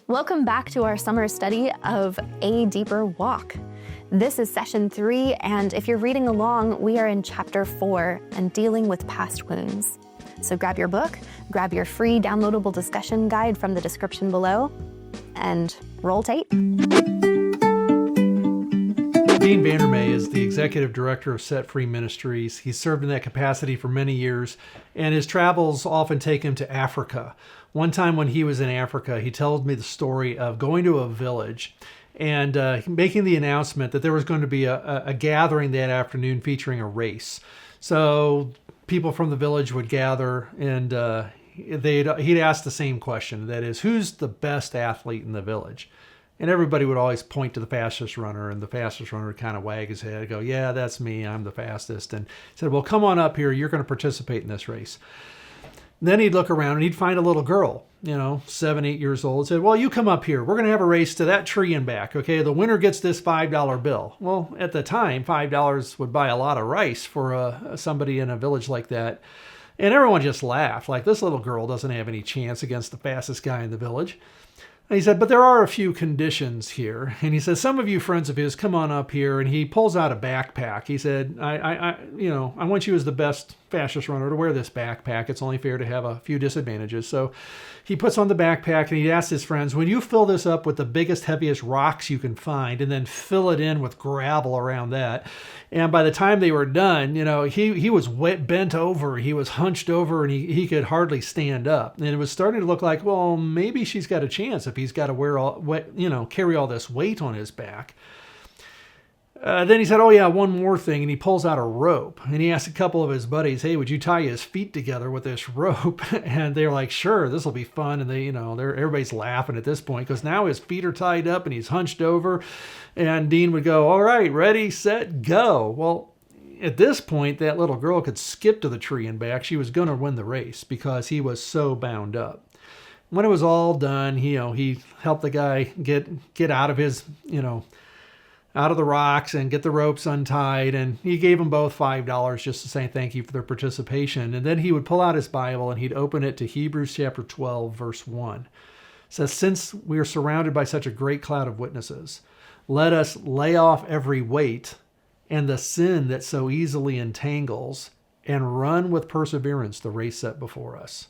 Welcome back to our summer study of A Deeper Walk. This is session 3, and if you're reading along, we are in chapter 4 and dealing with past wounds. So grab your book, grab your free downloadable discussion guide from the description below, and roll tape. Dean Vandermeer is the executive director of Set Free Ministries. He's served in that capacity for many years, and his travels often take him to Africa. One time when he was in Africa, he told me the story of going to a village and making the announcement that there was going to be a gathering that afternoon featuring a race. So people from the village would gather, and he'd ask the same question, that is, who's the best athlete in the village? And everybody would always point to the fastest runner, and the fastest runner would kind of wag his head and go, yeah, that's me, I'm the fastest. And he said, well, come on up here, you're going to participate in this race. Then he'd look around and he'd find a little girl, 7, 8 years old, and said, well, you come up here. We're going to have a race to that tree and back. Okay, the winner gets this $5 bill. Well, at the time, $5 would buy a lot of rice for somebody in a village like that. And everyone just laughed, like, this little girl doesn't have any chance against the fastest guy in the village. And he said, but there are a few conditions here. And he said, some of you friends of his, come on up here. And he pulls out a backpack. He said, I want you as the best, fastest runner to wear this backpack. It's only fair to have a few disadvantages. So he puts on the backpack and he asks his friends, when you fill this up with the biggest, heaviest rocks you can find, and then fill it in with gravel around that. And by the time they were done, he was bent over, he was hunched over, and he could hardly stand up. And it was starting to look like, well, maybe she's got a chance if he's got to carry all this weight on his back. Then he said, oh yeah, one more thing. And he pulls out a rope and he asked a couple of his buddies, hey, would you tie his feet together with this rope? And they're like, sure, this will be fun. And everybody's laughing at this point because now his feet are tied up and he's hunched over. And Dean would go, all right, ready, set, go. Well, at this point, that little girl could skip to the tree and back. She was going to win the race because he was so bound up. When it was all done, he helped the guy get out of his, out of the rocks and get the ropes untied. And he gave them both $5 just to say thank you for their participation. And then he would pull out his Bible and he'd open it to Hebrews chapter 12, verse 1. It says, since we are surrounded by such a great cloud of witnesses, let us lay off every weight and the sin that so easily entangles and run with perseverance the race set before us.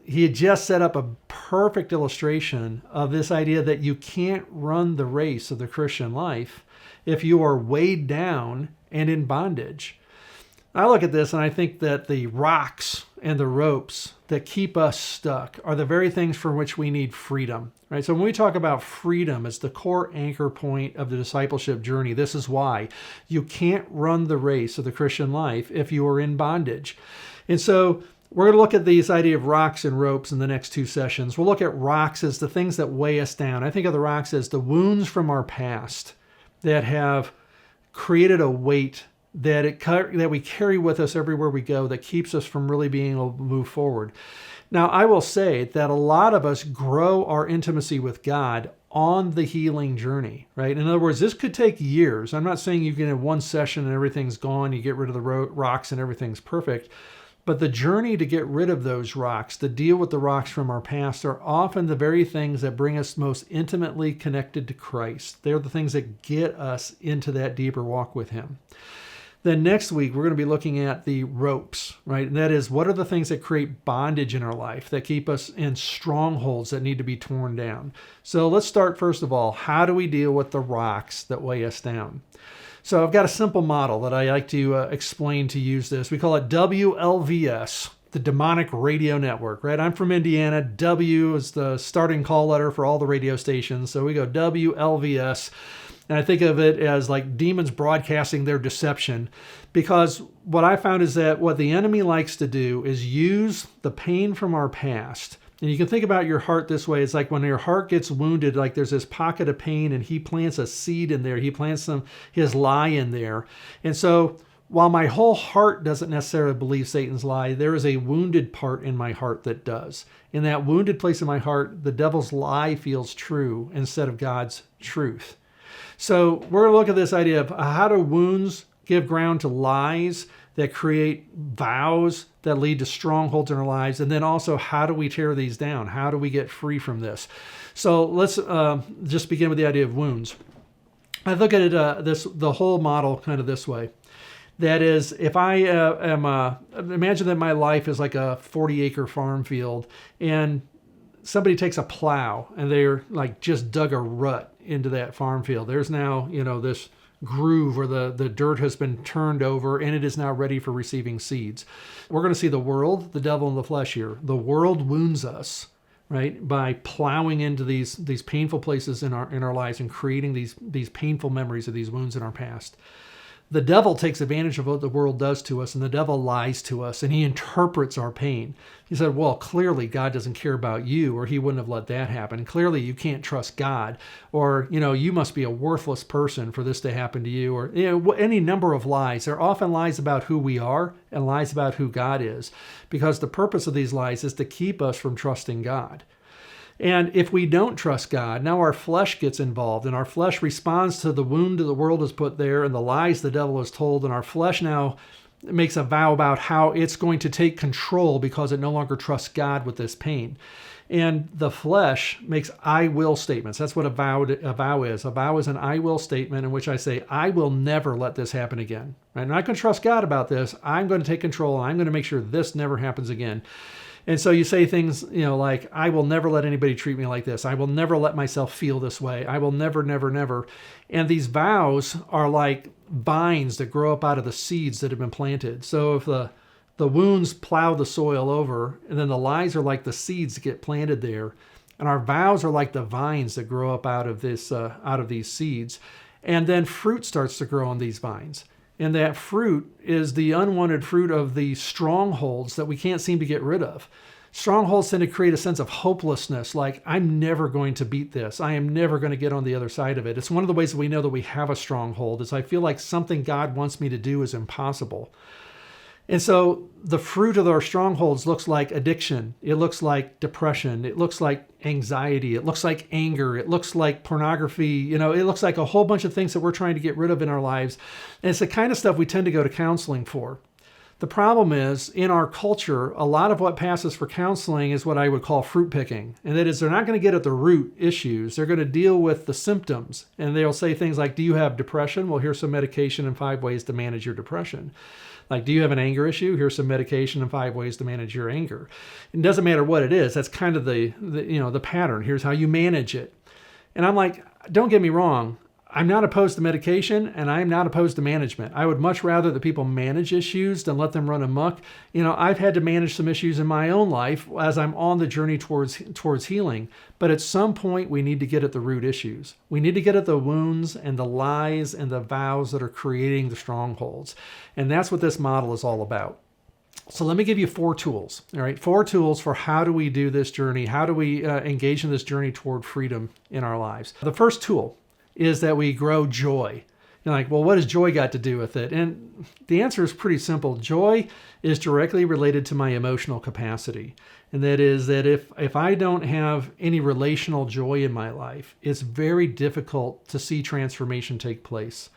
He had just set up a perfect illustration of this idea that you can't run the race of the Christian life if you are weighed down and in bondage. I look at this and I think that the rocks and the ropes that keep us stuck are the very things for which we need freedom, right? So when we talk about freedom as the core anchor point of the discipleship journey, this is why you can't run the race of the Christian life if you are in bondage. And so we're going to look at this idea of rocks and ropes in the next 2 sessions. We'll look at rocks as the things that weigh us down. I think of the rocks as the wounds from our past that have created a weight that we carry with us everywhere we go that keeps us from really being able to move forward. Now, I will say that a lot of us grow our intimacy with God on the healing journey, right? In other words, this could take years. I'm not saying you can have one session and everything's gone, you get rid of the rocks and everything's perfect. But the journey to get rid of those rocks, to deal with the rocks from our past, are often the very things that bring us most intimately connected to Christ. They're the things that get us into that deeper walk with Him. Then next week, we're going to be looking at the ropes, right? And that is, what are the things that create bondage in our life, that keep us in strongholds that need to be torn down? So let's start, first of all, how do we deal with the rocks that weigh us down? So I've got a simple model that I like to explain to use this. We call it WLVS, the Demonic Radio Network, right? I'm from Indiana. W is the starting call letter for all the radio stations. So we go WLVS. And I think of it as like demons broadcasting their deception, because what I found is that what the enemy likes to do is use the pain from our past. And you can think about your heart this way. It's like when your heart gets wounded, like there's this pocket of pain and he plants a seed in there. He plants his lie in there. And so while my whole heart doesn't necessarily believe Satan's lie, there is a wounded part in my heart that does. In that wounded place in my heart, the devil's lie feels true instead of God's truth. So we're going to look at this idea of how do wounds give ground to lies that create vows that lead to strongholds in our lives. And then also, how do we tear these down? How do we get free from this? So let's just begin with the idea of wounds. I look at it the whole model kind of this way. That is, if I imagine that my life is like a 40-acre farm field, and somebody takes a plow and they're like just dug a rut into that farm field. There's now, this groove where the dirt has been turned over and it is now ready for receiving seeds. We're going to see the world, the devil, and the flesh here. The world wounds us, right, by plowing into these painful places in our lives and creating these painful memories of these wounds in our past. The devil takes advantage of what the world does to us, and the devil lies to us, and he interprets our pain. He said, well, clearly God doesn't care about you, or he wouldn't have let that happen. Clearly you can't trust God, or, you must be a worthless person for this to happen to you, or, any number of lies. They're often lies about who we are and lies about who God is, because the purpose of these lies is to keep us from trusting God. And if we don't trust God, now our flesh gets involved, and our flesh responds to the wound that the world has put there and the lies the devil has told, and our flesh now makes a vow about how it's going to take control because it no longer trusts God with this pain. And the flesh makes I will statements. That's what a vow is. A vow is an I will statement in which I say, I will never let this happen again. Right? I'm not going to trust God about this. I'm going to take control, and I'm going to make sure this never happens again. And so you say things, like, I will never let anybody treat me like this. I will never let myself feel this way. I will never, never, never. And these vows are like vines that grow up out of the seeds that have been planted. So if the wounds plow the soil over, and then the lies are like the seeds that get planted there. And our vows are like the vines that grow up out of these seeds. And then fruit starts to grow on these vines. And that fruit is the unwanted fruit of the strongholds that we can't seem to get rid of. Strongholds tend to create a sense of hopelessness, like, I'm never going to beat this. I am never going to get on the other side of it. It's one of the ways that we know that we have a stronghold, is I feel like something God wants me to do is impossible. And so the fruit of our strongholds looks like addiction. It looks like depression. It looks like anxiety. It looks like anger. It looks like pornography. It looks like a whole bunch of things that we're trying to get rid of in our lives. And it's the kind of stuff we tend to go to counseling for. The problem is, in our culture, a lot of what passes for counseling is what I would call fruit picking. And that is, they're not going to get at the root issues. They're going to deal with the symptoms. And they'll say things like, do you have depression? Well, here's some medication and 5 ways to manage your depression. Like, do you have an anger issue? Here's some medication and 5 ways to manage your anger. It doesn't matter what it is. That's kind of the pattern. Here's how you manage it. And I'm like, don't get me wrong. I'm not opposed to medication, and I'm not opposed to management. I would much rather that people manage issues than let them run amok. I've had to manage some issues in my own life as I'm on the journey towards healing. But at some point, we need to get at the root issues. We need to get at the wounds and the lies and the vows that are creating the strongholds. And that's what this model is all about. So let me give you 4 tools, all right? 4 tools for how do we do this journey? How do we engage in this journey toward freedom in our lives? The first tool is that we grow joy. You're like, well, what has joy got to do with it? And the answer is pretty simple. Joy is directly related to my emotional capacity. And that is that if I don't have any relational joy in my life, it's very difficult to see transformation take place.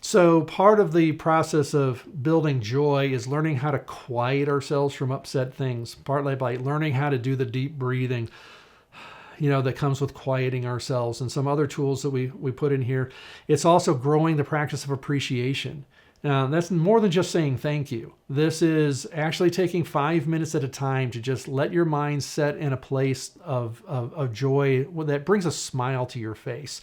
So part of the process of building joy is learning how to quiet ourselves from upset things, partly by learning how to do the deep breathing, that comes with quieting ourselves, and some other tools that we put in here. It's also growing the practice of appreciation. Now, that's more than just saying thank you. This is actually taking 5 minutes at a time to just let your mind set in a place of joy that brings a smile to your face.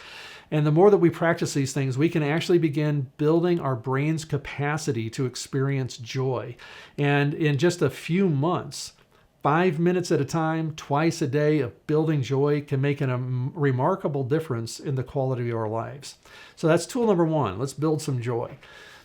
And the more that we practice these things, we can actually begin building our brain's capacity to experience joy. And in just a few months, 5 minutes at a time, twice a day of building joy can make a remarkable difference in the quality of our lives. So that's tool number 1. Let's build some joy.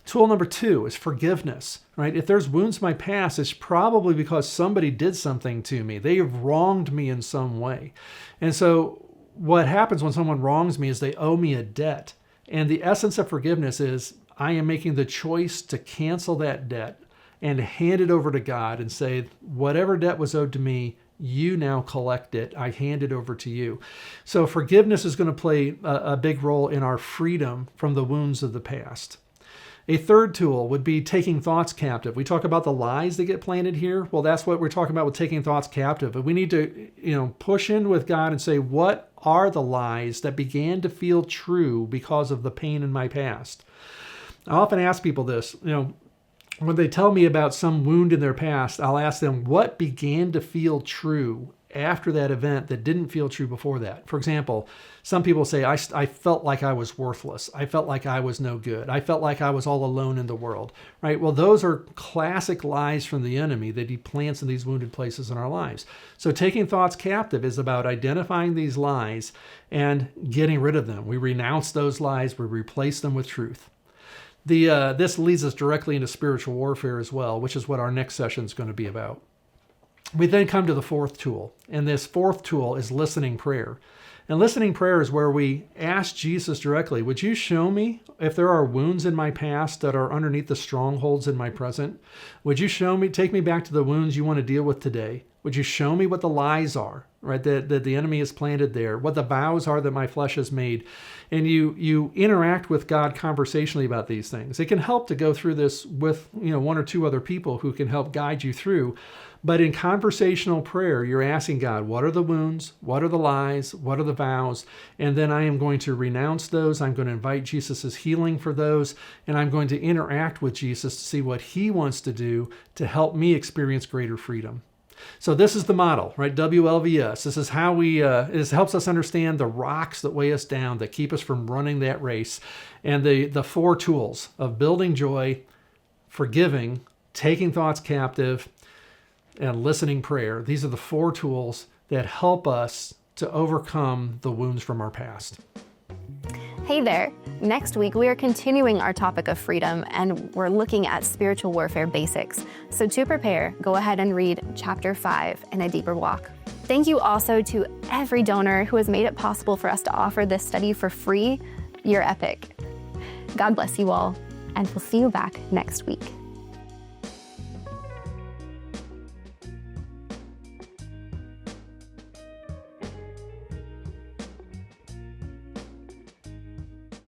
Tool number 2 is forgiveness, right? If there's wounds in my past, it's probably because somebody did something to me. They have wronged me in some way. And so what happens when someone wrongs me is they owe me a debt. And the essence of forgiveness is I am making the choice to cancel that debt and hand it over to God and say, whatever debt was owed to me, you now collect it. I hand it over to you. So forgiveness is going to play a big role in our freedom from the wounds of the past. A third tool would be taking thoughts captive. We talk about the lies that get planted here. Well, that's what we're talking about with taking thoughts captive. But we need to, push in with God and say, what are the lies that began to feel true because of the pain in my past? I often ask people this, when they tell me about some wound in their past, I'll ask them, what began to feel true after that event that didn't feel true before that? For example, some people say, I felt like I was worthless. I felt like I was no good. I felt like I was all alone in the world, right? Well, those are classic lies from the enemy that he plants in these wounded places in our lives. So taking thoughts captive is about identifying these lies and getting rid of them. We renounce those lies. We replace them with truth. This leads us directly into spiritual warfare as well, which is what our next session is going to be about. We then come to the fourth tool, and this fourth tool is listening prayer. And listening prayer is where we ask Jesus directly, would you show me if there are wounds in my past that are underneath the strongholds in my present? Would you show me, take me back to the wounds you want to deal with today? Would you show me what the lies are, right, that the enemy has planted there, what the vows are that my flesh has made? And you interact with God conversationally about these things. It can help to go through this with, one or two other people who can help guide you through. But in conversational prayer, you're asking God, what are the wounds? What are the lies? What are the vows? And then I am going to renounce those. I'm going to invite Jesus' healing for those. And I'm going to interact with Jesus to see what he wants to do to help me experience greater freedom. So this is the model, right? WLVS. This is how it helps us understand the rocks that weigh us down, that keep us from running that race. And the four tools of building joy, forgiving, taking thoughts captive, and listening prayer. These are the four tools that help us to overcome the wounds from our past. Hey there. Next week, we are continuing our topic of freedom, and we're looking at spiritual warfare basics. So to prepare, go ahead and read chapter 5 in a deeper walk. Thank you also to every donor who has made it possible for us to offer this study for free. You're epic. God bless you all, and we'll see you back next week.